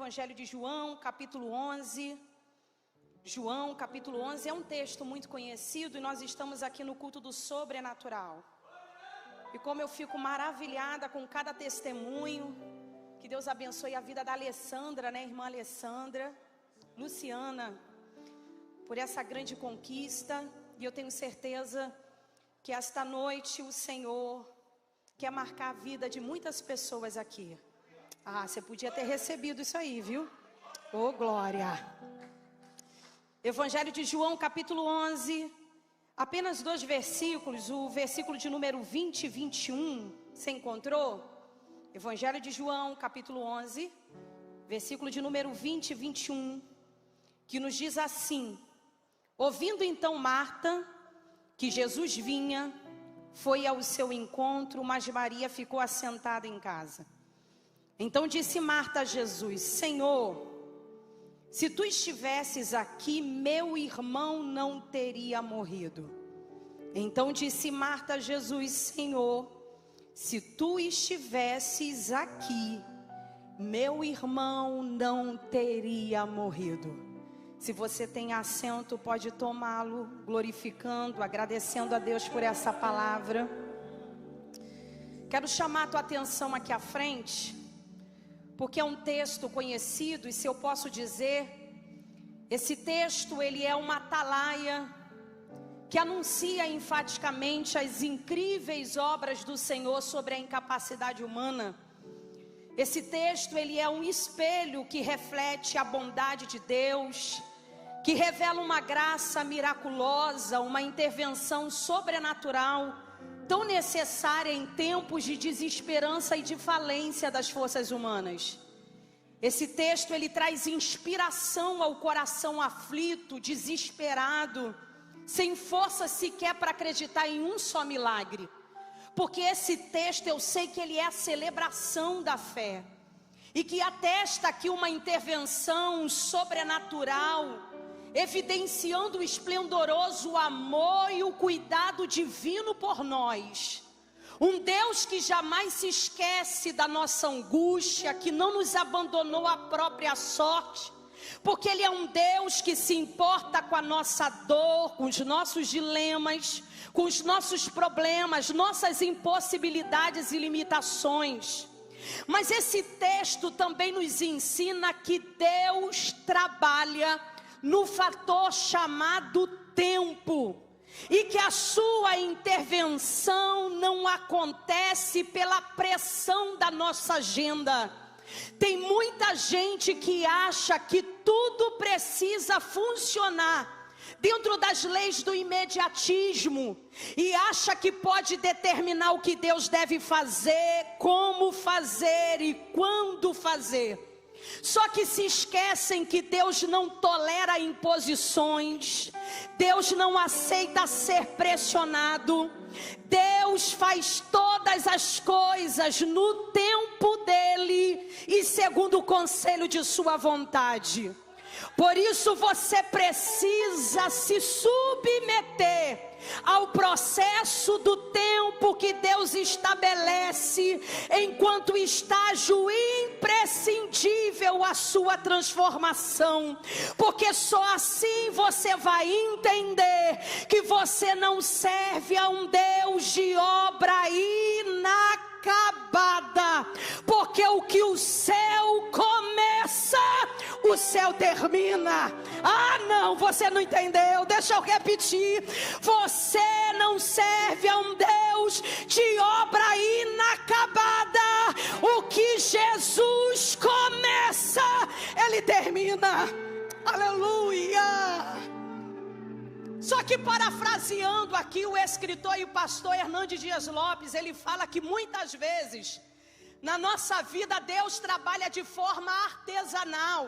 Evangelho de João, capítulo 11. João, capítulo 11, é um texto muito conhecido e nós estamos aqui no culto do sobrenatural. E como eu fico maravilhada com cada testemunho, que Deus abençoe a vida da Alessandra, né, irmã Alessandra, Luciana, por essa grande conquista. E eu tenho certeza que esta noite o Senhor quer marcar a vida de muitas pessoas aqui. Ah, você podia ter recebido isso aí, viu? Ô, glória! Evangelho de João, capítulo 11, apenas 2 versículos, o versículo de número 20 e 21, você encontrou? Evangelho de João, capítulo 11, versículo de número 20 e 21, que nos diz assim: ouvindo então Marta que Jesus vinha, foi ao seu encontro, mas Maria ficou assentada em casa. Então disse Marta a Jesus: Senhor, se tu estivesses aqui, meu irmão não teria morrido. Então disse Marta a Jesus: Senhor, se tu estivesses aqui, meu irmão não teria morrido. Se você tem assento, pode tomá-lo, glorificando, agradecendo a Deus por essa palavra. Quero chamar a tua atenção aqui à frente, porque é um texto conhecido, e se eu posso dizer, esse texto ele é uma atalaia que anuncia enfaticamente as incríveis obras do Senhor sobre a incapacidade humana. Esse texto ele é um espelho que reflete a bondade de Deus, que revela uma graça miraculosa, uma intervenção sobrenatural tão necessária em tempos de desesperança e de falência das forças humanas. Esse texto ele traz inspiração ao coração aflito, desesperado, sem força sequer para acreditar em um só milagre. Porque esse texto eu sei que ele é a celebração da fé, e que atesta aqui uma intervenção sobrenatural, evidenciando o esplendoroso amor e o cuidado divino por nós. Um Deus que jamais se esquece da nossa angústia, que não nos abandonou à própria sorte, porque Ele é um Deus que se importa com a nossa dor, com os nossos dilemas, com os nossos problemas, nossas impossibilidades e limitações. Mas esse texto também nos ensina que Deus trabalha no fator chamado tempo, e que a sua intervenção não acontece pela pressão da nossa agenda. Tem muita gente que acha que tudo precisa funcionar dentro das leis do imediatismo, e acha que pode determinar o que Deus deve fazer, como fazer e quando fazer. Só que se esquecem que Deus não tolera imposições, Deus não aceita ser pressionado. Deus faz todas as coisas no tempo dele e segundo o conselho de sua vontade. Por isso você precisa se submeter ao processo do tempo que Deus estabelece, enquanto estágio imprescindível a sua transformação, porque só assim você vai entender que você não serve a um Deus de obra inacabada, porque o que o céu começa, o céu termina. Ah, não, você não entendeu, deixa eu repetir. Você não serve a um Deus de obra inacabada. O que Jesus começa, Ele termina. Aleluia. Só que parafraseando aqui o escritor e o pastor Hernandes Dias Lopes, ele fala que muitas vezes na nossa vida Deus trabalha de forma artesanal.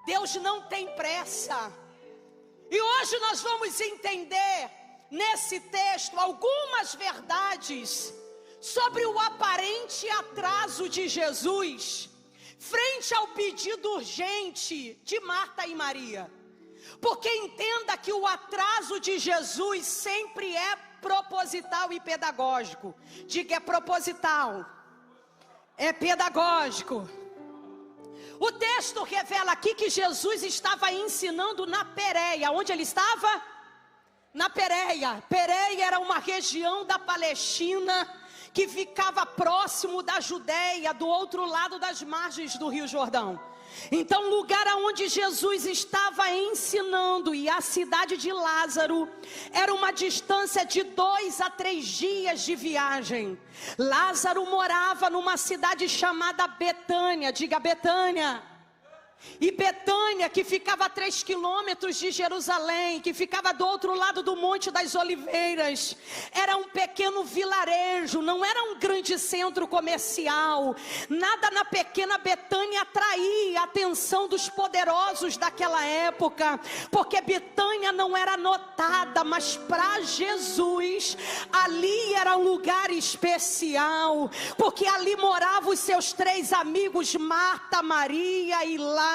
Deus não tem pressa. E hoje nós vamos entender nesse texto algumas verdades sobre o aparente atraso de Jesus frente ao pedido urgente de Marta e Maria. Porque entenda que o atraso de Jesus sempre é proposital e pedagógico. Diga, é proposital, é pedagógico. O texto revela aqui que Jesus estava ensinando na Pérea. Onde ele estava? Na Pérea. Pérea era uma região da Palestina que ficava próximo da Judéia, do outro lado das margens do Rio Jordão. Então, o lugar aonde Jesus estava ensinando e a cidade de Lázaro era uma distância de 2 a 3 dias de viagem. Lázaro morava numa cidade chamada Betânia. Diga Betânia. E Betânia, que ficava a 3 quilômetros de Jerusalém, que ficava do outro lado do Monte das Oliveiras, era um pequeno vilarejo, não era um grande centro comercial. Nada na pequena Betânia atraía a atenção dos poderosos daquela época, porque Betânia não era notada, mas para Jesus, ali era um lugar especial, porque ali moravam os seus 3 amigos, Marta, Maria e Lázaro,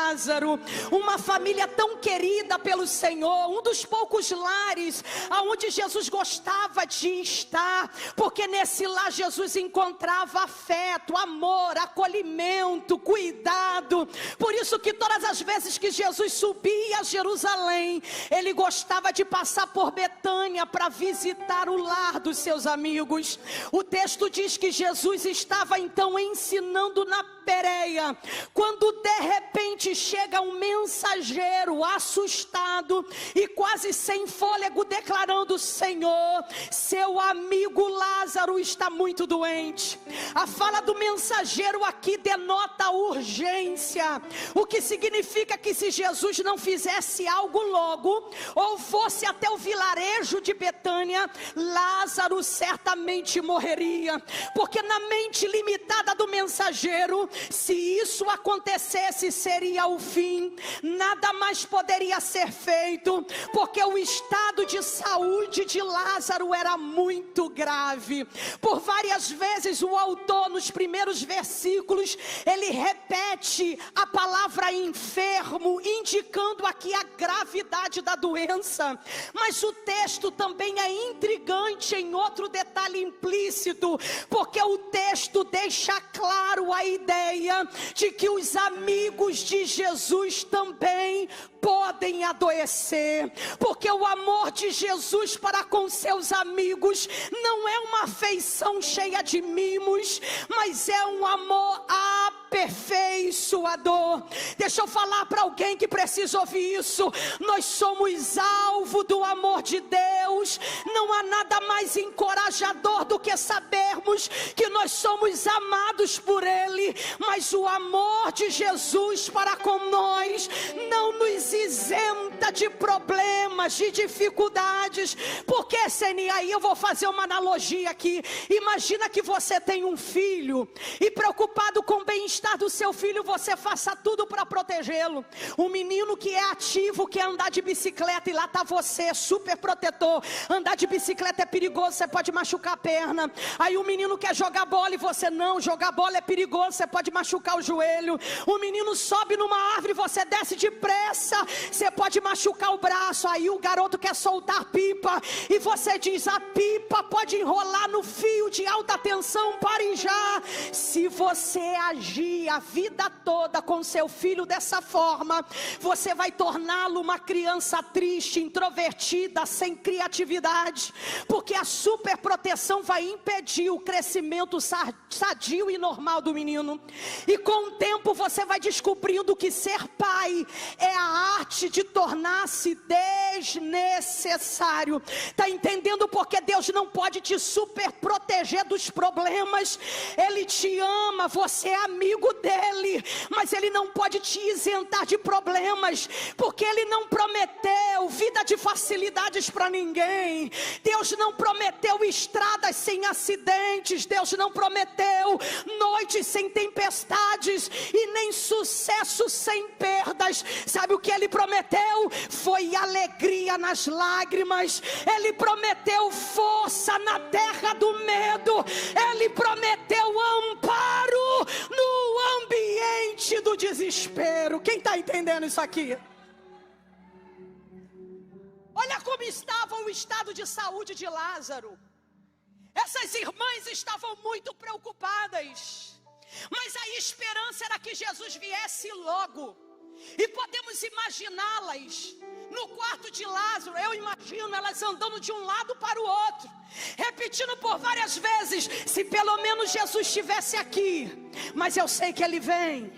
uma família tão querida pelo Senhor, um dos poucos lares aonde Jesus gostava de estar, porque nesse lar Jesus encontrava afeto, amor, acolhimento, cuidado. Por isso que todas as vezes que Jesus subia a Jerusalém, ele gostava de passar por Betânia para visitar o lar dos seus amigos. O texto diz que Jesus estava então ensinando na Pérea, quando de repente chega um mensageiro assustado e quase sem fôlego, declarando: Senhor, seu amigo Lázaro está muito doente. A fala do mensageiro aqui denota urgência, o que significa que se Jesus não fizesse algo logo, ou fosse até o vilarejo de Betânia, Lázaro certamente morreria, porque na mente limitada do mensageiro, se isso acontecesse, seria o fim. Nada mais poderia ser feito, porque o estado de saúde de Lázaro era muito grave. Por várias vezes o autor, nos primeiros versículos, ele repete a palavra enfermo, indicando aqui a gravidade da doença. Mas o texto também é intrigante em outro detalhe implícito, porque o texto deixa claro a ideia de que os amigos de Jesus também podem adoecer, porque o amor de Jesus para com seus amigos não é uma afeição cheia de mimos, mas é um amor aperfeiçoador. Deixa eu falar para alguém que precisa ouvir isso: nós somos alvo do amor de Deus. Não há nada mais encorajador do que sabermos que nós somos amados por Ele, mas o amor de Jesus para com nós não nos isenta de problemas, de dificuldades. Porque, Seni, aí eu vou fazer uma analogia aqui. Imagina que você tem um filho e, preocupado com o bem-estar do seu filho, você faça tudo para protegê-lo. Um menino que é ativo, quer andar de bicicleta, e lá está você, super protetor. Andar de bicicleta é perigoso, você pode machucar a perna. Aí o menino quer jogar bola e você: não, jogar bola é perigoso, você pode machucar o joelho. O menino sobe numa árvore, você desce depressa, você pode machucar o braço. Aí o garoto quer soltar pipa e você diz: a pipa pode enrolar no fio de alta tensão, pare já. Se você agir a vida toda com seu filho dessa forma, você vai torná-lo uma criança triste, introvertida, sem criatividade, porque a superproteção vai impedir o crescimento sadio e normal do menino. E com o tempo você vai descobrindo que ser pai é a arte de tornar-se desnecessário. Está entendendo porque Deus não pode te super proteger dos problemas? Ele te ama, você é amigo dele, mas ele não pode te isentar de problemas, porque ele não prometeu vida de facilidades para ninguém. Deus não prometeu estradas sem acidentes. Deus não prometeu noites sem tempestades e nem sucesso sem perdas. Sabe o que ele prometeu? Foi alegria nas lágrimas. Ele prometeu força na terra do medo. Ele prometeu amparo no ambiente do desespero. Quem está entendendo isso aqui? Olha como estava o estado de saúde de Lázaro. Essas irmãs estavam muito preocupadas. Mas a esperança era que Jesus viesse logo. E podemos imaginá-las no quarto de Lázaro. Eu imagino elas andando de um lado para o outro, repetindo por várias vezes: se pelo menos Jesus estivesse aqui, mas eu sei que Ele vem.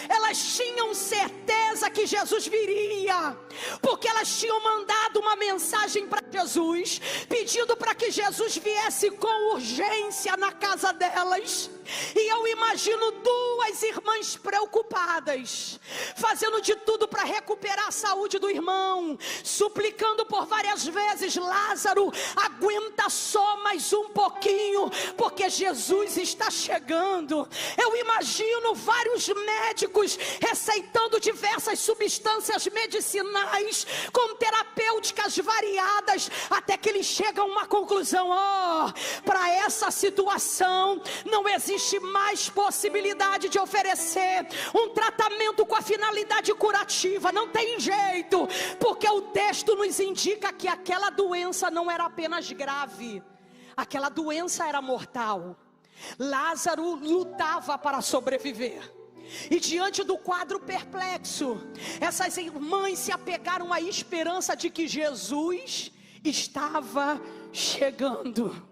Elas tinham certeza que Jesus viria, porque elas tinham mandado uma mensagem para Jesus, pedindo para que Jesus viesse com urgência na casa delas. E eu imagino duas irmãs preocupadas, fazendo de tudo para recuperar a saúde do irmão, suplicando por várias vezes: Lázaro, aguenta só mais um pouquinho, porque Jesus está chegando. Eu imagino vários médicos receitando diversas substâncias medicinais com terapêuticas variadas, até que eles chegam a uma conclusão: para essa situação não existe mais possibilidade de oferecer um tratamento com a finalidade curativa. Não tem jeito, porque o texto nos indica que aquela doença não era apenas grave, aquela doença era mortal. Lázaro lutava para sobreviver. E diante do quadro perplexo, essas irmãs se apegaram à esperança de que Jesus estava chegando.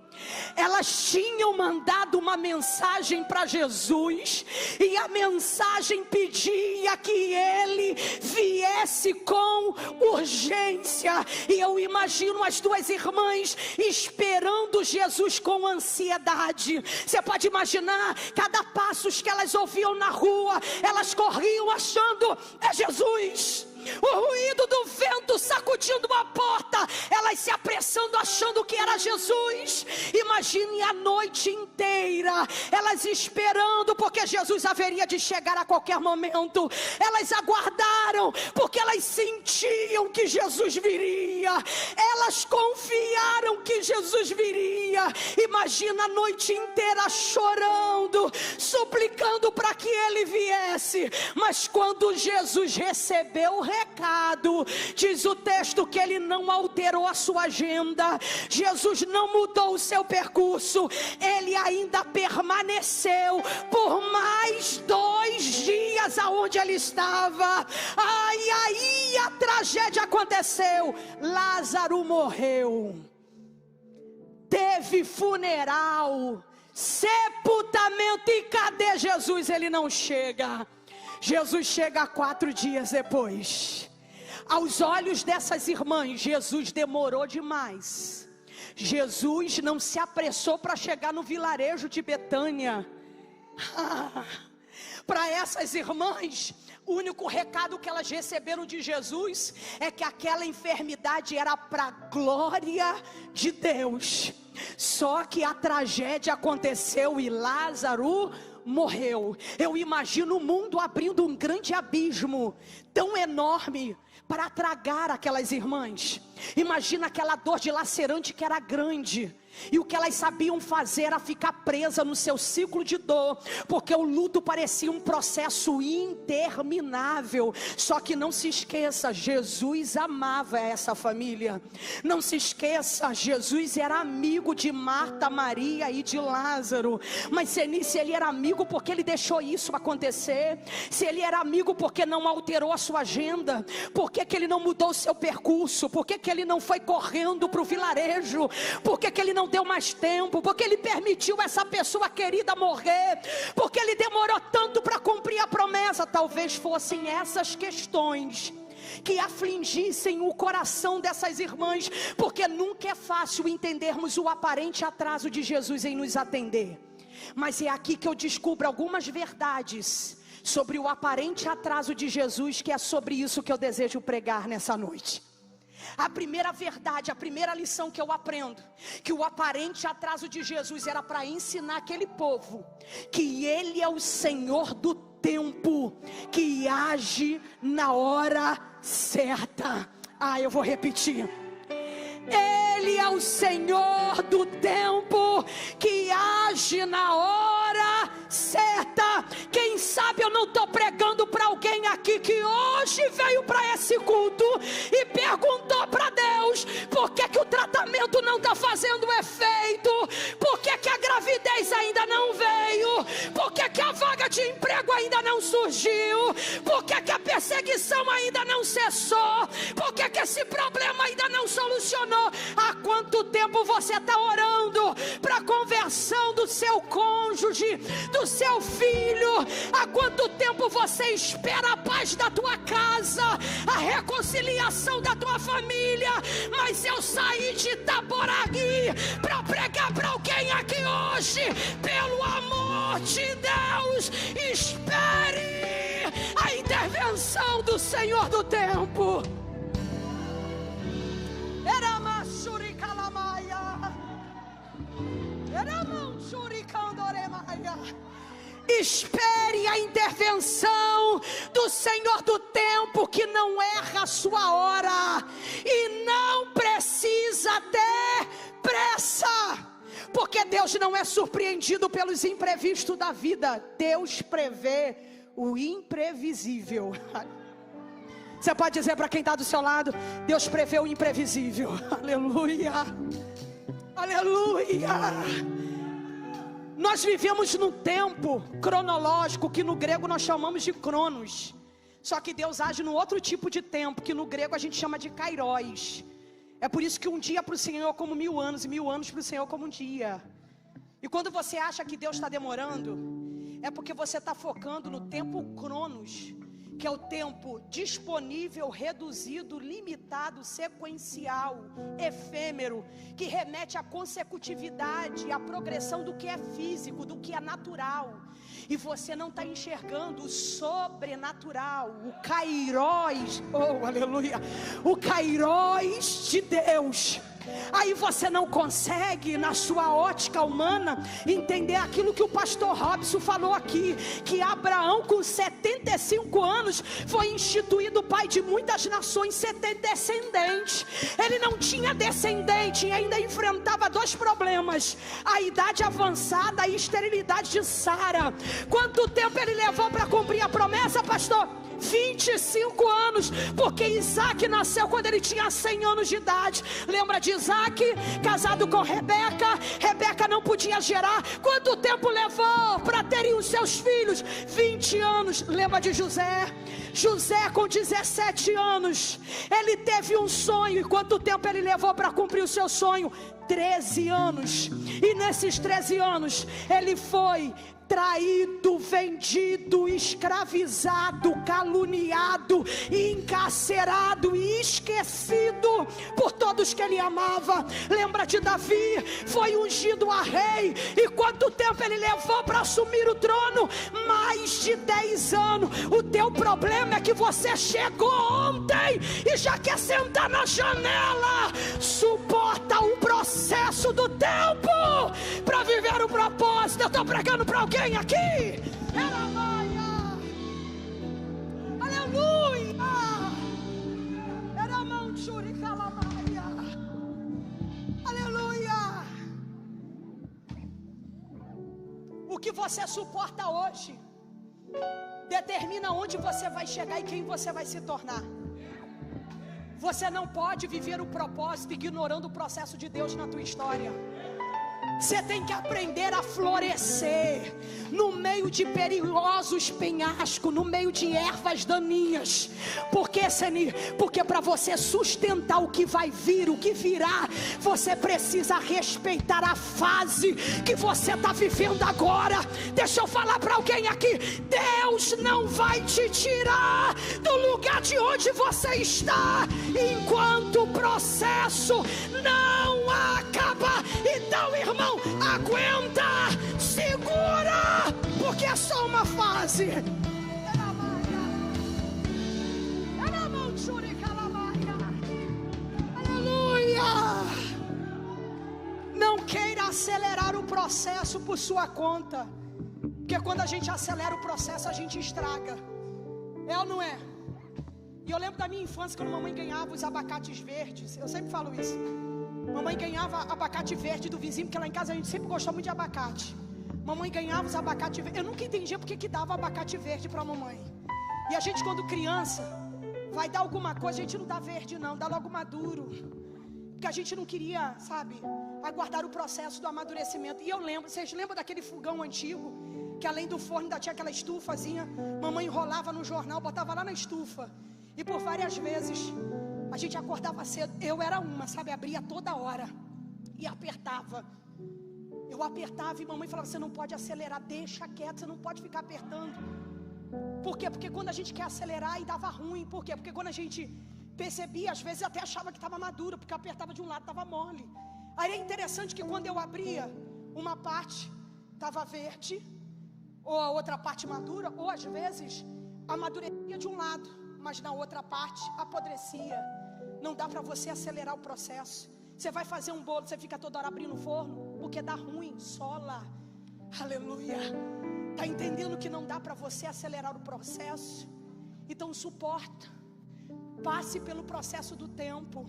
Elas tinham mandado uma mensagem para Jesus, e a mensagem pedia que Ele viesse com urgência. E eu imagino as duas irmãs esperando Jesus com ansiedade. Você pode imaginar, cada passo que elas ouviam na rua, elas corriam achando: é Jesus. O ruído do vento sacudindo a porta, elas se apressando achando que era Jesus. Imagine a noite inteira elas esperando, porque Jesus haveria de chegar a qualquer momento. Elas aguardaram porque elas sentiam que Jesus viria, elas confiaram que Jesus viria. Imagina a noite inteira chorando, suplicando para que Ele viesse. Mas quando Jesus recebeu o recado, diz o texto que Ele não alterou a sua agenda. Jesus não mudou o seu percurso. Ele ainda permaneceu por mais 2 dias aonde Ele estava. E aí a tragédia aconteceu. Lázaro morreu. Teve funeral, sepultamento. E cadê Jesus? Ele não chega. Jesus chega 4 dias depois. Aos olhos dessas irmãs, Jesus demorou demais. Jesus não se apressou para chegar no vilarejo de Betânia. Para essas irmãs, o único recado que elas receberam de Jesus é que aquela enfermidade era para a glória de Deus. Só que a tragédia aconteceu e Lázaro morreu. Eu imagino o mundo abrindo um grande abismo tão enorme para tragar aquelas irmãs. Imagina aquela dor dilacerante que era grande, e o que elas sabiam fazer era ficar presa no seu ciclo de dor, porque o luto parecia um processo interminável. Só que não se esqueça, Jesus amava essa família. Não se esqueça, Jesus era amigo de Marta, Maria e de Lázaro. Mas se Ele era amigo porque Ele deixou isso acontecer, se Ele era amigo porque não alterou a sua agenda, por que Ele não mudou o seu percurso, por que Ele não foi correndo para o vilarejo, por que Ele não deu mais tempo, porque Ele permitiu essa pessoa querida morrer, porque Ele demorou tanto para cumprir a promessa? Talvez fossem essas questões que afligissem o coração dessas irmãs, porque nunca é fácil entendermos o aparente atraso de Jesus em nos atender. Mas é aqui que eu descubro algumas verdades sobre o aparente atraso de Jesus, que é sobre isso que eu desejo pregar nessa noite. A primeira verdade, a primeira lição que eu aprendo, que o aparente atraso de Jesus era para ensinar aquele povo que Ele é o Senhor do tempo, que age na hora certa. Eu vou repetir. Ele é o Senhor do tempo, que age na hora certa. Quem sabe eu não estou pregando para alguém aqui que hoje veio para esse culto e perguntou para Deus: por que o tratamento não está fazendo efeito? Por que que a gravidez ainda não veio? Por que que a vaga de emprego ainda não surgiu? Por que que a perseguição ainda não cessou? Por que que esse problema ainda não solucionou? Há quanto tempo você está orando para a conversão do seu cônjuge, do seu filho? Há quanto tempo você espera a paz da tua casa, a reconciliação da tua família? Mas eu saí de Itaboraí para pregar para alguém aqui hoje. Pelo amor de Deus, espere a intervenção do Senhor do tempo. Espere a intervenção do Senhor do tempo, que não erra a sua hora e não precisa ter pressa, porque Deus não é surpreendido pelos imprevistos da vida. Deus prevê o imprevisível. Você pode dizer para quem está do seu lado: Deus prevê o imprevisível. Aleluia, aleluia. Nós vivemos num tempo cronológico que no grego nós chamamos de cronos. Só que Deus age num outro tipo de tempo, que no grego a gente chama de kairos. É por isso que um dia para o Senhor é como 1000 anos, e 1000 anos para o Senhor é como um dia. E quando você acha que Deus está demorando, é porque você está focando no tempo cronos, que é o tempo disponível, reduzido, limitado, sequencial, efêmero, que remete à consecutividade, à progressão do que é físico, do que é natural. E você não está enxergando o sobrenatural, o kairos, oh aleluia, o kairos de Deus. Aí você não consegue, na sua ótica humana, entender aquilo que o pastor Robson falou aqui, que Abraão com 75 anos foi instituído pai de muitas nações, sem ter descendente. Ele não tinha descendente e ainda enfrentava 2 problemas: a idade avançada e a esterilidade de Sara. Quanto tempo ele levou para cumprir a promessa, pastor? 25 anos, porque Isaac nasceu quando ele tinha 100 anos de idade. Lembra de Isaac, casado com Rebeca? Rebeca não podia gerar. Quanto tempo levou para terem os seus filhos? 20 anos. Lembra de José? José com 17 anos, ele teve um sonho. E quanto tempo ele levou para cumprir o seu sonho? 13 anos. E nesses 13 anos ele foi traído, vendido, escravizado, caluniado, encarcerado e esquecido por todos que ele amava. Lembra de Davi? Foi ungido a rei. E quanto tempo ele levou para assumir o trono? Mais de 10 anos. O teu problema é que você chegou ontem e já quer sentar na janela. Suporta o processo do tempo para viver o propósito. Eu estou pregando para alguém aqui. Aleluia. Aleluia. O que você suporta hoje determina onde você vai chegar e quem você vai se tornar. Você não pode viver o propósito ignorando o processo de Deus na tua história. Você tem que aprender a florescer no meio de perigosos penhascos, no meio de ervas daninhas. Por que, Senir? Porque para você sustentar o que vai vir, o que virá, você precisa respeitar a fase que você está vivendo agora. Deixa eu falar para alguém aqui: Deus não vai te tirar do lugar de onde você está enquanto o processo não acaba. Então, irmão, aguenta, segura, porque é só uma fase. Aleluia. Não queira acelerar o processo por sua conta, porque quando a gente acelera o processo, a gente estraga. É ou não é? E eu lembro da minha infância, quando a mamãe ganhava os abacates verdes. Eu sempre falo isso. Mamãe ganhava abacate verde do vizinho, porque lá em casa a gente sempre gostou muito de abacate. Mamãe ganhava os abacates verdes. Eu nunca entendia porque que dava abacate verde para a mamãe. E a gente, quando criança, vai dar alguma coisa, a gente não dá verde não, dá logo maduro. Porque a gente não queria, sabe? aguardar o processo do amadurecimento. E eu lembro, vocês lembram daquele fogão antigo, que além do forno ainda tinha aquela estufazinha? Mamãe enrolava no jornal, botava lá na estufa. E por várias vezes a gente acordava cedo. Eu era uma, sabe, abria toda hora e apertava. Eu apertava e mamãe falava: você não pode acelerar, deixa quieto, você não pode ficar apertando. Por quê? Porque quando a gente quer acelerar e dava ruim. Por quê? Porque quando a gente percebia, às vezes até achava que estava madura, porque apertava de um lado, estava mole. Aí é interessante que quando eu abria, uma parte estava verde, ou a outra parte madura, ou às vezes amadurecia de um lado, mas na outra parte apodrecia. Não dá para você acelerar o processo. Você vai fazer um bolo, você fica toda hora abrindo o forno, porque dá ruim, sola. Aleluia. Está entendendo que não dá para você acelerar o processo? Então suporta. Passe pelo processo do tempo.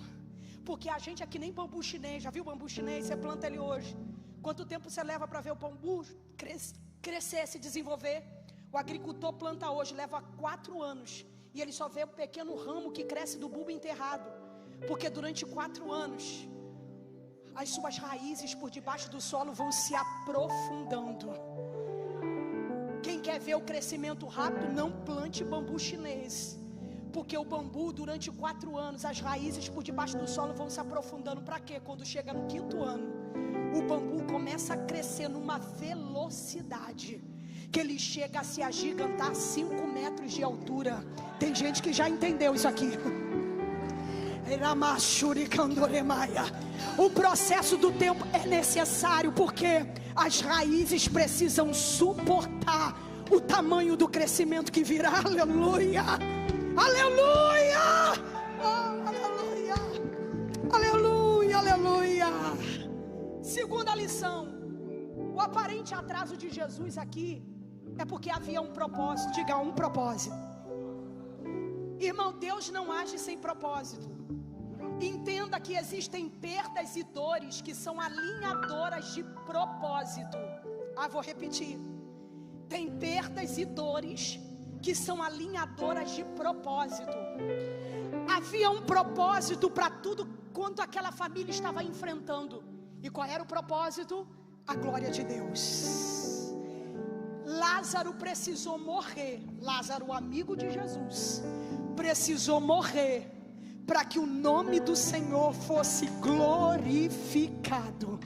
Porque a gente é que nem bambu chinês. Já viu o bambu chinês? Você planta ele hoje. Quanto tempo você leva para ver o bambu crescer, se desenvolver? O agricultor planta hoje, leva 4 anos. E ele só vê o pequeno ramo que cresce do bulbo enterrado. Porque durante 4 anos as suas raízes por debaixo do solo vão se aprofundando. Quem quer ver o crescimento rápido, não plante bambu chinês. Porque o bambu, durante 4 anos, as raízes por debaixo do solo vão se aprofundando. Para quê? Quando chega no 5º ano, o bambu começa a crescer numa velocidade que ele chega a se agigantar 5 metros de altura. Tem gente que já entendeu isso aqui. O processo do tempo é necessário, porque as raízes precisam suportar o tamanho do crescimento que virá. Aleluia, aleluia, oh, aleluia, aleluia, aleluia. Segunda lição: o aparente atraso de Jesus aqui é porque havia um propósito. Diga, um propósito. Irmão, Deus não age sem propósito. Entenda que existem perdas e dores que são alinhadoras de propósito. Vou repetir. Tem perdas e dores que são alinhadoras de propósito. Havia um propósito para tudo quanto aquela família estava enfrentando. E qual era o propósito? A glória de Deus. Lázaro precisou morrer. Lázaro, amigo de Jesus, precisou morrer para que o nome do Senhor fosse glorificado.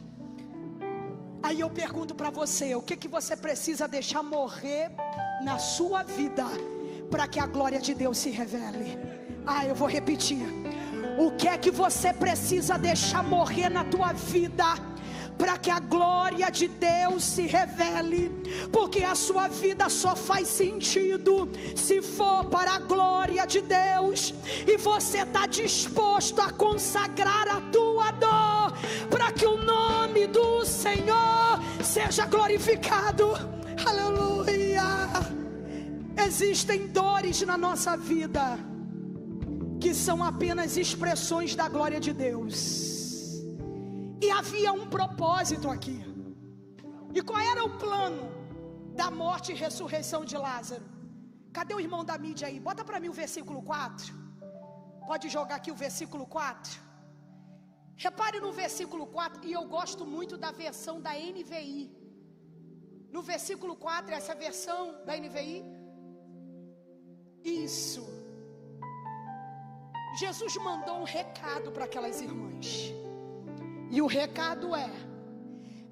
Aí eu pergunto para você: o que você precisa deixar morrer na sua vida para que a glória de Deus se revele? Eu vou repetir. O que é que você precisa deixar morrer na tua vida para que a glória de Deus se revele? Porque a sua vida só faz sentido se for para a glória de Deus, e você está disposto a consagrar a tua dor para que o nome do Senhor seja glorificado. Aleluia. Existem dores na nossa vida que são apenas expressões da glória de Deus. E havia um propósito aqui. E qual era o plano da morte e ressurreição de Lázaro? Cadê o irmão da mídia aí? Bota para mim o versículo 4. Pode jogar aqui o versículo 4. Repare no versículo 4. E eu gosto muito da versão da NVI. No versículo 4, essa versão da NVI. Isso. Jesus mandou um recado para aquelas irmãs. E o recado é: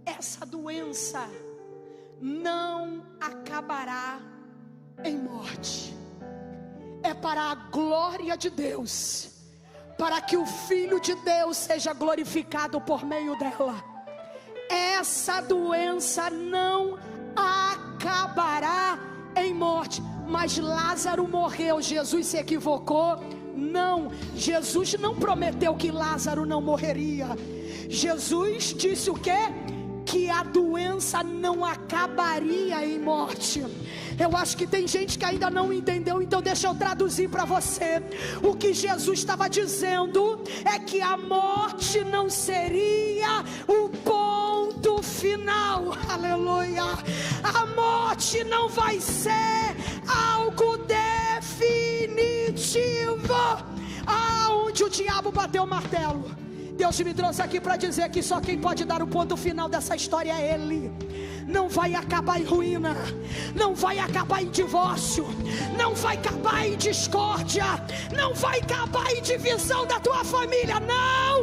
essa doença não acabará em morte. É para a glória de Deus, para que o Filho de Deus seja glorificado por meio dela. Essa doença não acabará em morte. Mas Lázaro morreu. Jesus se equivocou? Não. Jesus não prometeu que Lázaro não morreria. Jesus disse o quê? Que a doença não acabaria em morte. Eu acho que tem gente que ainda não entendeu, então deixa eu traduzir para você. O que Jesus estava dizendo é que a morte não seria o ponto final. Aleluia. A morte não vai ser algo definitivo. Aonde o diabo bateu o martelo, Deus me trouxe aqui para dizer que só quem pode dar o ponto final dessa história é Ele. Não vai acabar em ruína, não vai acabar em divórcio, não vai acabar em discórdia, não vai acabar em divisão da tua família, não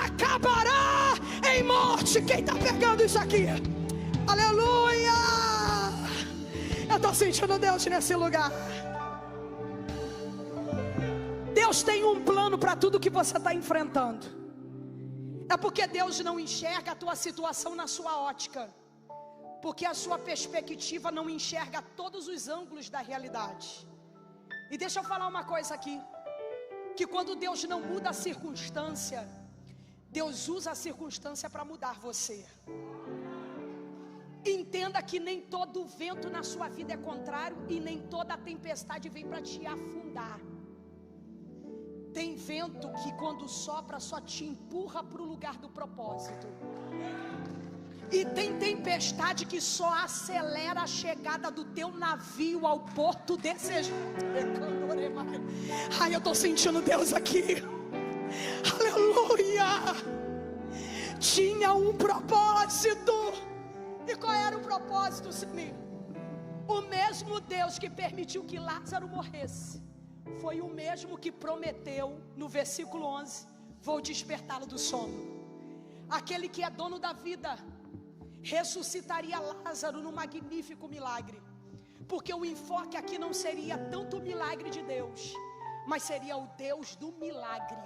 acabará em morte. Quem está pegando isso aqui? Aleluia! Eu estou sentindo Deus nesse lugar. Deus tem um plano para tudo que você está enfrentando. É porque Deus não enxerga a tua situação na sua ótica, porque a sua perspectiva não enxerga todos os ângulos da realidade. E deixa eu falar uma coisa aqui, que quando Deus não muda a circunstância, Deus usa a circunstância para mudar você. Entenda que nem todo vento na sua vida é contrário, e nem toda tempestade vem para te afundar. Tem vento que quando sopra só te empurra para o lugar do propósito. E tem tempestade que só acelera a chegada do teu navio ao porto desejado. Ai, eu estou sentindo Deus aqui. Aleluia. Tinha um propósito. E qual era o propósito, Simi? O mesmo Deus que permitiu que Lázaro morresse foi o mesmo que prometeu no versículo 11: vou despertá-lo do sono. Aquele que é dono da vida ressuscitaria Lázaro no magnífico milagre, porque o enfoque aqui não seria tanto o milagre de Deus, mas seria o Deus do milagre.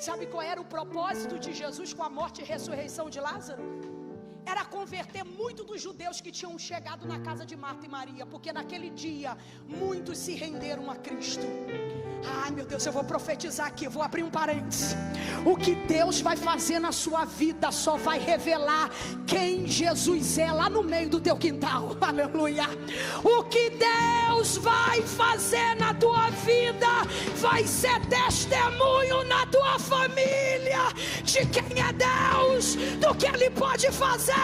Sabe qual era o propósito de Jesus com a morte e ressurreição de Lázaro? Era converter muitos dos judeus que tinham chegado na casa de Marta e Maria, porque naquele dia muitos se renderam a Cristo. Ai meu Deus, eu vou profetizar aqui, vou abrir um parênteses. O que Deus vai fazer na sua vida só vai revelar quem Jesus é lá no meio do teu quintal. Aleluia. O que Deus vai fazer na tua vida vai ser testemunho na tua família de quem é Deus, do que Ele pode fazer.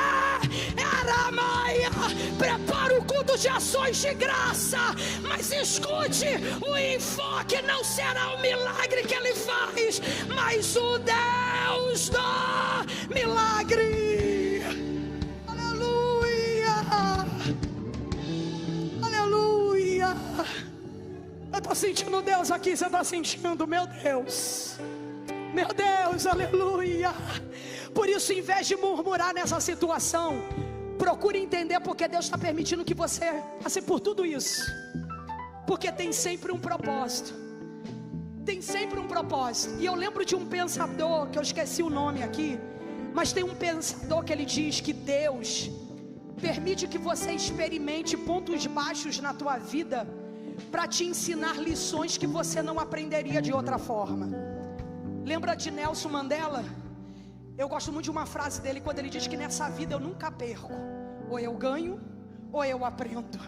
Aramaia, prepara o culto de ações de graça, mas escute, o enfoque não será o milagre que Ele faz, mas o Deus do milagre. Aleluia, aleluia. Eu estou sentindo Deus aqui, você está sentindo? Meu Deus, aleluia. Por isso, em vez de murmurar nessa situação, procure entender porque Deus está permitindo que você passe por tudo isso, porque tem sempre um propósito. Tem sempre um propósito. E eu lembro de um pensador, que eu esqueci o nome aqui, mas tem um pensador que ele diz que Deus permite que você experimente pontos baixos na tua vida para te ensinar lições que você não aprenderia de outra forma. Lembra de Nelson Mandela? Eu gosto muito de uma frase dele, quando ele diz que nessa vida eu nunca perco, ou eu ganho ou eu aprendo.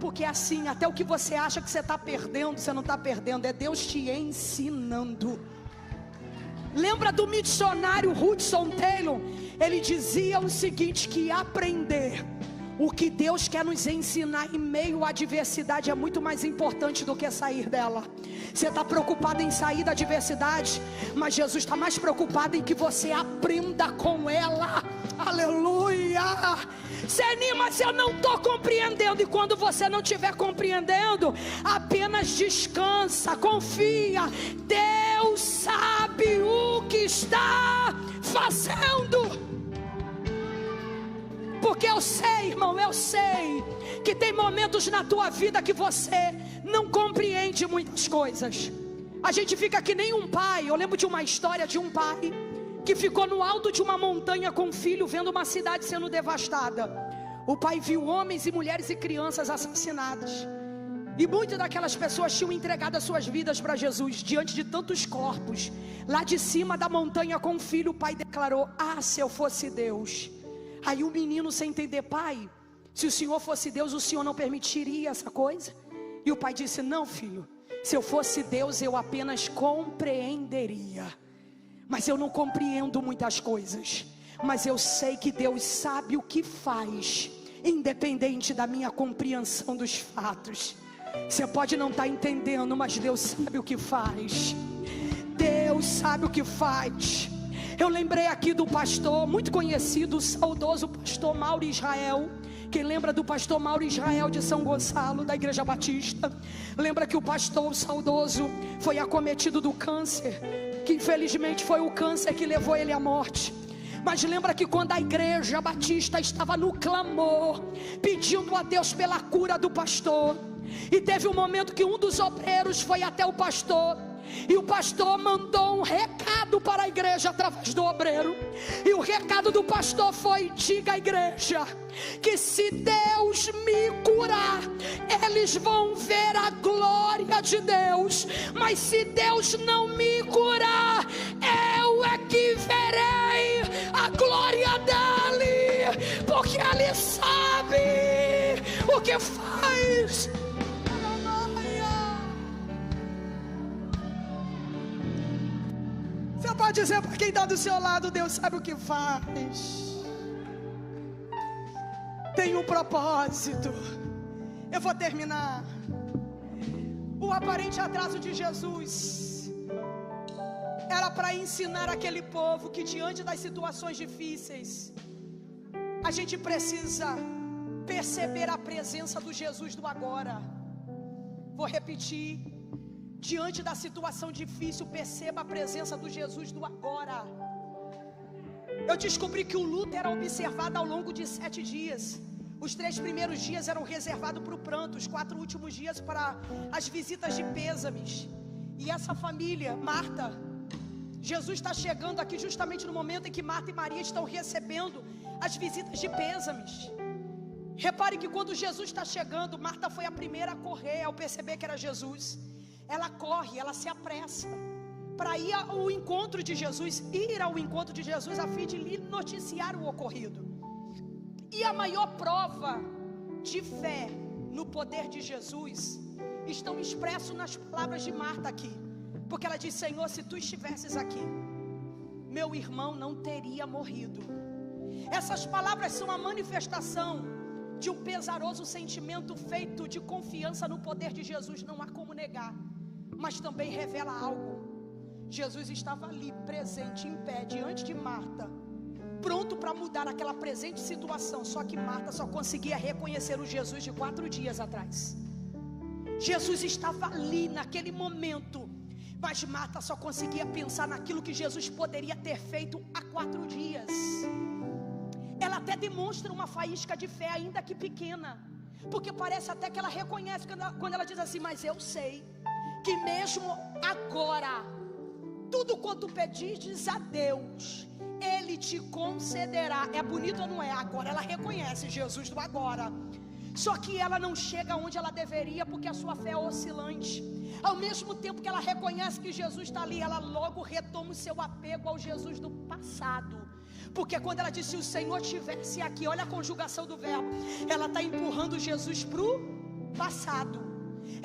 Porque assim, até o que você acha que você está perdendo, você não está perdendo, é Deus te ensinando. Lembra do missionário Hudson Taylor? Ele dizia o seguinte, que aprender o que Deus quer nos ensinar em meio à adversidade é muito mais importante do que sair dela. Você está preocupado em sair da adversidade, mas Jesus está mais preocupado em que você aprenda com ela. Aleluia. Senhor, mas eu não estou compreendendo. E quando você não estiver compreendendo, apenas descansa, confia. Deus sabe o que está fazendo. Porque eu sei, irmão, eu sei que tem momentos na tua vida que você não compreende muitas coisas. A gente fica que nem um pai. Eu lembro de uma história de um pai que ficou no alto de uma montanha com um filho, vendo uma cidade sendo devastada. O pai viu homens e mulheres e crianças assassinadas, e muitas daquelas pessoas tinham entregado as suas vidas para Jesus. Diante de tantos corpos, lá de cima da montanha com o filho, o pai declarou: ah, se eu fosse Deus. Aí o menino, sem entender: pai, se o Senhor fosse Deus, o Senhor não permitiria essa coisa? E o pai disse: não, filho, se eu fosse Deus, eu apenas compreenderia. Mas eu não compreendo muitas coisas, mas eu sei que Deus sabe o que faz, independente da minha compreensão dos fatos. Você pode não estar entendendo, mas Deus sabe o que faz. Deus sabe o que faz. Eu lembrei aqui do pastor muito conhecido, o saudoso pastor Mauro Israel. Quem lembra do pastor Mauro Israel de São Gonçalo, da Igreja Batista? Lembra que o pastor saudoso foi acometido do câncer, que infelizmente foi o câncer que levou ele à morte. Mas lembra que quando a Igreja Batista estava no clamor, pedindo a Deus pela cura do pastor, e teve um momento que um dos obreiros foi até o pastor, e o pastor mandou um recado para a igreja através do obreiro. E o recado do pastor foi: diga à igreja que se Deus me curar, eles vão ver a glória de Deus. Mas se Deus não me curar, eu é que verei a glória dele, porque ele sabe o que faz. Você pode dizer para quem está do seu lado: Deus sabe o que faz. Tem um propósito. Eu vou terminar. O aparente atraso de Jesus era para ensinar aquele povo que diante das situações difíceis, a gente precisa perceber a presença do Jesus do agora. Vou repetir. Diante da situação difícil, perceba a presença do Jesus do agora. Eu descobri que o luto era observado ao longo de 7 dias. Os 3 primeiros dias eram reservados para o pranto, os 4 últimos dias para as visitas de pêsames. E essa família, Marta, Jesus está chegando aqui justamente no momento em que Marta e Maria estão recebendo as visitas de pêsames. Repare que quando Jesus está chegando, Marta foi a primeira a correr ao perceber que era Jesus. Ela corre, ela se apressa para ir ao encontro de Jesus, a fim de lhe noticiar o ocorrido. E a maior prova de fé no poder de Jesus estão expressos nas palavras de Marta aqui, porque ela diz: Senhor, se tu estivesses aqui, meu irmão não teria morrido. Essas palavras são a manifestação de um pesaroso sentimento feito de confiança no poder de Jesus. Não há como negar, mas também revela algo. Jesus estava ali, presente, em pé, diante de Marta, pronto para mudar aquela presente situação. Só que Marta só conseguia reconhecer o Jesus de 4 dias atrás. Jesus estava ali naquele momento, mas Marta só conseguia pensar naquilo que Jesus poderia ter feito há 4 dias. Ela até demonstra uma faísca de fé, ainda que pequena, porque parece até que ela reconhece quando ela diz assim: mas eu sei que mesmo agora, tudo quanto pedires a Deus, Ele te concederá. É bonito ou não é? Agora ela reconhece Jesus do agora. Só que ela não chega onde ela deveria, porque a sua fé é oscilante. Ao mesmo tempo que ela reconhece que Jesus está ali, ela logo retoma o seu apego ao Jesus do passado. Porque quando ela diz: se o Senhor estivesse aqui, olha a conjugação do verbo, ela está empurrando Jesus para o passado.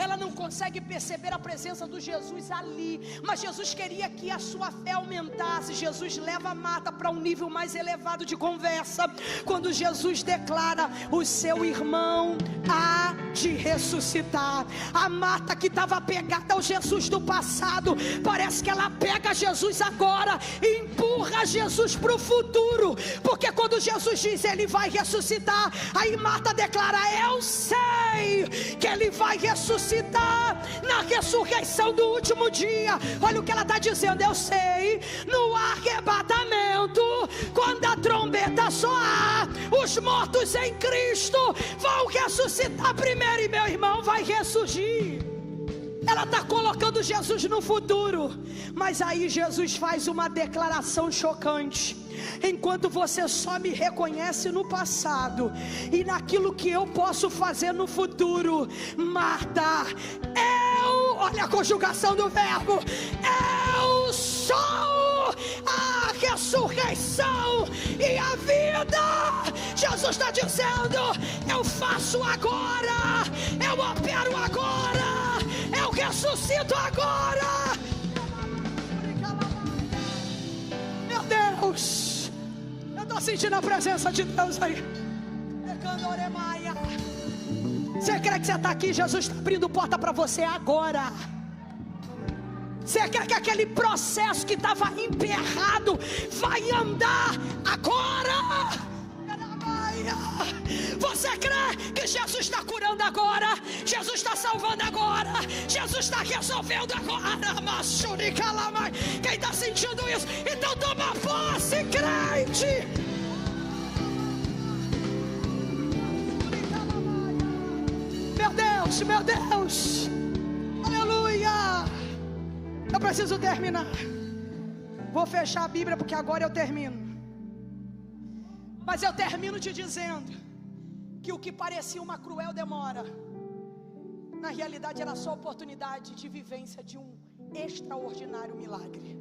Ela não consegue perceber a presença do Jesus ali, mas Jesus queria que a sua fé aumentasse. Jesus leva a Marta para um nível mais elevado de conversa, quando Jesus declara: o seu irmão há de ressuscitar. A Marta, que estava apegada ao Jesus do passado, parece que ela pega Jesus agora e empurra Jesus para o futuro, porque quando Jesus diz Ele vai ressuscitar, aí Marta declara: eu sei que Ele vai ressuscitar na ressurreição do último dia. Olha o que ela está dizendo: eu sei, no arrebatamento, quando a trombeta soar, os mortos em Cristo vão ressuscitar primeiro, e meu irmão vai ressurgir. Ela está colocando Jesus no futuro, mas aí Jesus faz uma declaração chocante: enquanto você só me reconhece no passado e naquilo que eu posso fazer no futuro, Marta, olha a conjugação do verbo, eu sou a ressurreição e a vida. Jesus está dizendo: eu faço agora, eu opero agora, eu ressuscito agora. Meu Deus, eu estou sentindo a presença de Deus aí. Você crê que você está aqui? Jesus está abrindo porta para você agora. Você quer que aquele processo que estava emperrado vai andar agora? Você crê que Jesus está curando agora? Jesus está salvando agora? Jesus está resolvendo agora? Quem está sentindo isso? Então toma posse, crente! Meu Deus, meu Deus! Aleluia! Eu preciso terminar. Vou fechar a Bíblia porque agora eu termino. Mas eu termino te dizendo que o que parecia uma cruel demora, na realidade era só oportunidade de vivência de um extraordinário milagre.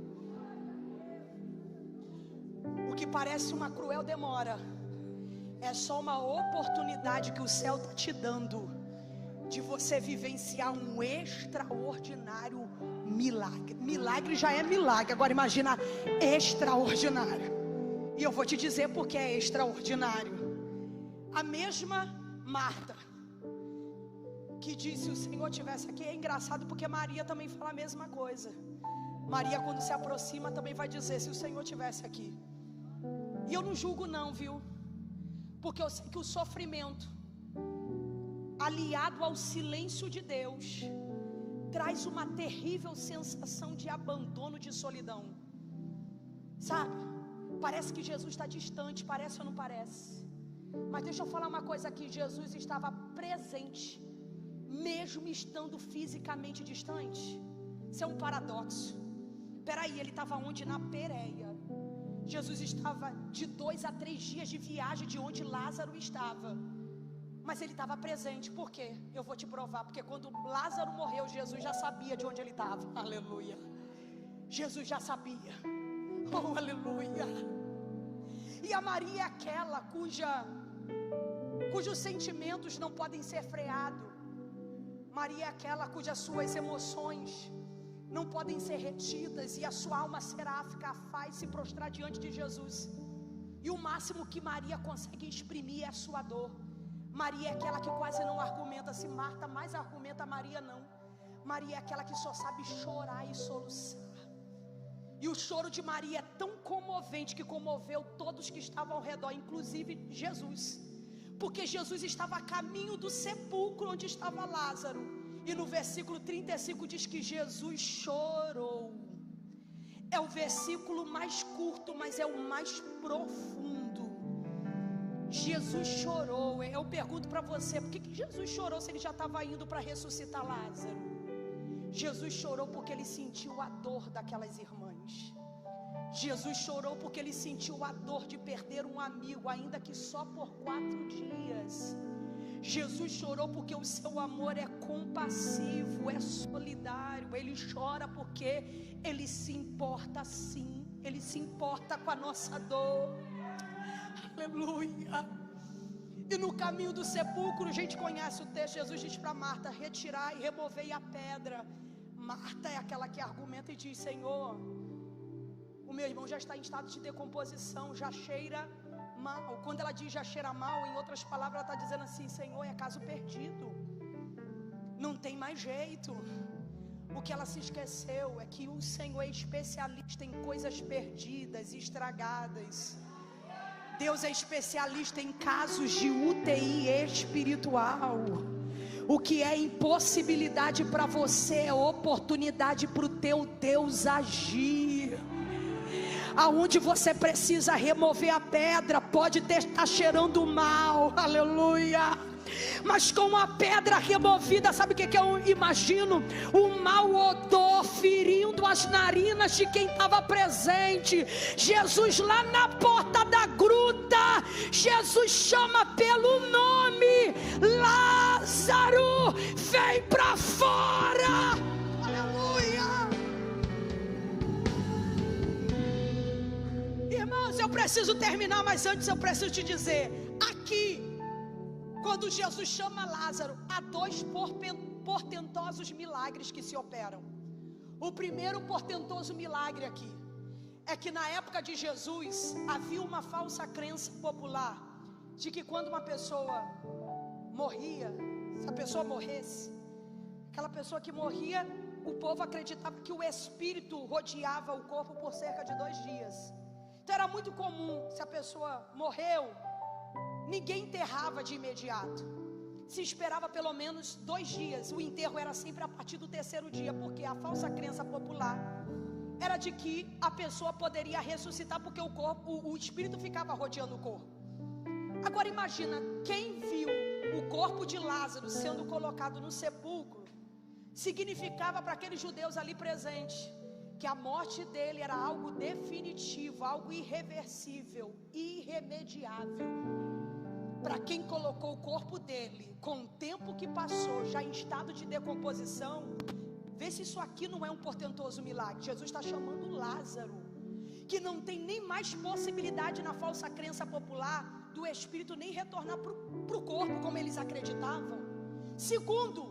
O que parece uma cruel demora é só uma oportunidade que o céu está te dando de você vivenciar um extraordinário milagre. Milagre já é milagre, agora imagina extraordinário. E eu vou te dizer porque é extraordinário. A mesma Marta que disse se o Senhor estivesse aqui, é engraçado porque Maria também fala a mesma coisa. Maria, quando se aproxima, também vai dizer se o Senhor estivesse aqui. E eu não julgo não, viu? Porque eu sei que o sofrimento aliado ao silêncio de Deus traz uma terrível sensação de abandono, de solidão. Sabe? Parece que Jesus está distante, parece ou não parece? Mas deixa eu falar uma coisa aqui, Jesus estava presente, mesmo estando fisicamente distante. Isso é um paradoxo. Peraí, ele estava onde? Na Pérea. Jesus estava de 2 a 3 dias de viagem de onde Lázaro estava. Mas ele estava presente, por quê? Eu vou te provar, porque quando Lázaro morreu, Jesus já sabia de onde ele estava. Aleluia. Jesus já sabia. Oh, aleluia. E a Maria é aquela cujos sentimentos não podem ser freados. Maria é aquela cujas suas emoções não podem ser retidas, e a sua alma seráfica faz se prostrar diante de Jesus. E o máximo que Maria consegue exprimir é a sua dor. Maria é aquela que quase não argumenta. Se Marta mais argumenta, Maria não. Maria é aquela que só sabe chorar e soluçar. E o choro de Maria é tão comovente que comoveu todos que estavam ao redor, inclusive Jesus. Porque Jesus estava a caminho do sepulcro onde estava Lázaro. E no versículo 35 diz que Jesus chorou. É o versículo mais curto, mas é o mais profundo. Jesus chorou. Eu pergunto para você, por que Jesus chorou se ele já estava indo para ressuscitar Lázaro? Jesus chorou porque ele sentiu a dor daquelas irmãs. Jesus chorou porque ele sentiu a dor de perder um amigo, ainda que só por 4 dias. Jesus chorou porque o seu amor é compassivo, é solidário. Ele chora porque ele se importa sim. Ele se importa com a nossa dor. Aleluia. E no caminho do sepulcro, a gente conhece o texto. Jesus diz para Marta: retirar e removei a pedra. Marta é aquela que argumenta e diz: Senhor, o meu irmão já está em estado de decomposição, já cheira mal. Quando ela diz já cheira mal, em outras palavras ela está dizendo assim: Senhor, é caso perdido, não tem mais jeito. O que ela se esqueceu é que o Senhor é especialista em coisas perdidas, estragadas. Deus é especialista em casos de UTI espiritual. O que é impossibilidade para você é oportunidade para o teu Deus agir. Aonde você precisa remover a pedra, pode estar cheirando mal, aleluia. Mas com a pedra removida, sabe o que eu imagino? Um mau odor ferindo as narinas de quem estava presente. Jesus lá na porta da gruta, Jesus chama pelo nome: Lázaro, vem para fora. Aleluia. Irmãos, eu preciso terminar, mas antes eu preciso te dizer, aqui, quando Jesus chama Lázaro, há 2 portentosos milagres que se operam. O primeiro portentoso milagre aqui é que na época de Jesus havia uma falsa crença popular de que quando uma pessoa morria, se a pessoa morresse, aquela pessoa que morria o povo acreditava que o espírito rodeava o corpo por cerca de 2 dias. Então era muito comum, se a pessoa morreu, ninguém enterrava de imediato. Se esperava pelo menos 2 dias. O enterro era sempre a partir do 3º dia, porque a falsa crença popular era de que a pessoa poderia ressuscitar, porque o espírito ficava rodeando o corpo. Agora imagina, quem viu o corpo de Lázaro sendo colocado no sepulcro, significava para aqueles judeus ali presentes que a morte dele era algo definitivo, algo irreversível, irremediável. Para quem colocou o corpo dele, com o tempo que passou, já em estado de decomposição, vê se isso aqui não é um portentoso milagre. Jesus está chamando Lázaro, que não tem nem mais possibilidade na falsa crença popular do espírito nem retornar para o corpo como eles acreditavam. Segundo,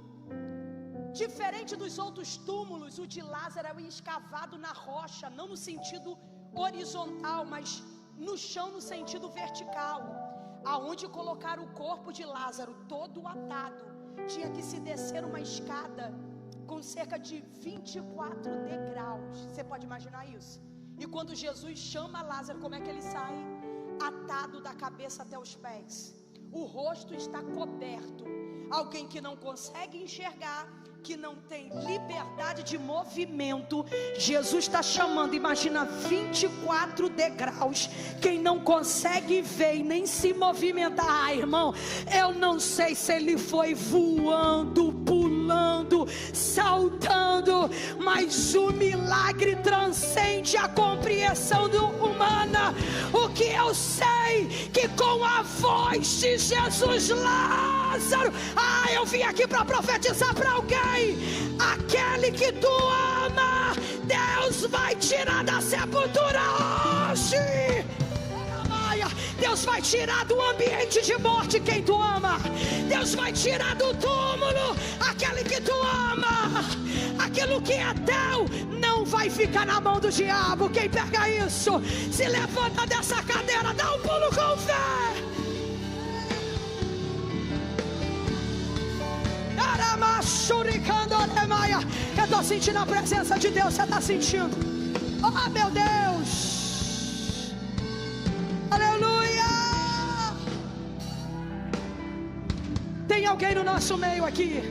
diferente dos outros túmulos, o de Lázaro era escavado na rocha, não no sentido horizontal, mas no chão no sentido vertical. Aonde colocar o corpo de Lázaro todo atado, tinha que se descer uma escada com cerca de 24 degraus. Você pode imaginar isso? E quando Jesus chama Lázaro, como é que ele sai? Atado da cabeça até os pés. O rosto está coberto. Alguém que não consegue enxergar, que não tem liberdade de movimento, Jesus está chamando. Imagina 24 degraus. Quem não consegue ver e nem se movimentar, irmão, eu não sei se ele foi voando, pulando, saltando, mas o milagre transcende a compreensão humana. O que eu sei, que com a voz de Jesus, Lázaro, eu vim aqui para profetizar para alguém. Aquele que tu ama, Deus vai tirar da sepultura hoje. Deus vai tirar do ambiente de morte quem tu ama. Deus vai tirar do túmulo aquele que tu ama. Aquilo que é teu não vai ficar na mão do diabo. Quem pega isso, se levanta dessa cadeira, dá um pulo com fé. Eu estou sentindo a presença de Deus. Você está sentindo? Oh meu Deus, aleluia. Tem alguém no nosso meio aqui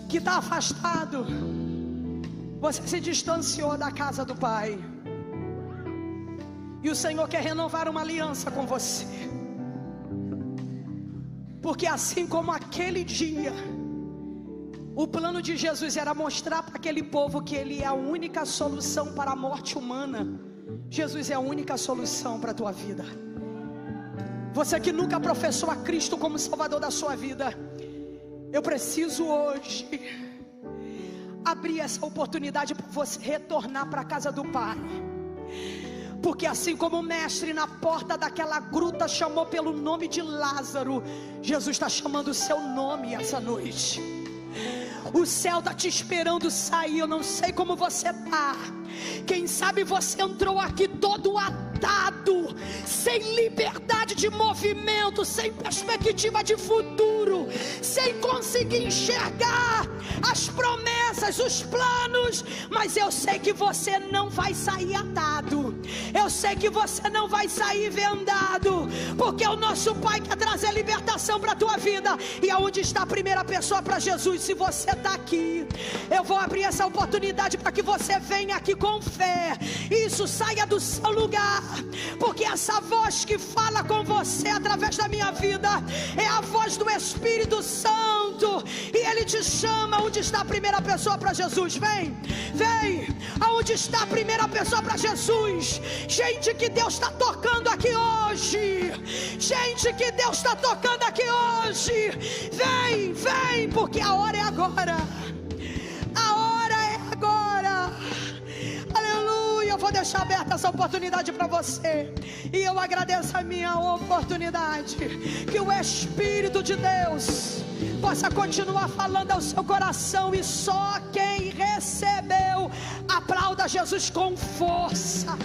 que está afastado. Você se distanciou da casa do Pai, e o Senhor quer renovar uma aliança com você. Porque assim como aquele dia, o plano de Jesus era mostrar para aquele povo que Ele é a única solução para a morte humana, Jesus é a única solução para a tua vida. Você que nunca professou a Cristo como Salvador da sua vida, eu preciso hoje abrir essa oportunidade para você retornar para a casa do Pai. Porque assim como o mestre na porta daquela gruta chamou pelo nome de Lázaro, Jesus está chamando o seu nome essa noite. O céu está te esperando sair. Eu não sei como você está. Quem sabe você entrou aqui todo atado, sem liberdade de movimento, sem perspectiva de futuro, sem conseguir enxergar as promessas, os planos. Mas eu sei que você não vai sair atado. Eu sei que você não vai sair vendado, porque o nosso Pai quer trazer libertação para a tua vida. E aonde está a primeira pessoa para Jesus? Se você está aqui, eu vou abrir essa oportunidade para que você venha aqui com fé. Isso, saia do seu lugar, porque essa voz que fala com você através da minha vida é a voz do Espírito Santo, e Ele te chama. Onde está a primeira pessoa para Jesus? Vem, vem. Aonde está a primeira pessoa para Jesus? Gente que Deus está tocando aqui hoje. Gente que Deus está tocando aqui hoje. Vem, vem, porque a hora é agora. A hora é agora. Aleluia. Eu vou deixar aberta essa oportunidade para você. E eu agradeço a minha oportunidade. Que o Espírito de Deus possa continuar falando ao seu coração. E só quem recebeu, aplauda Jesus com força.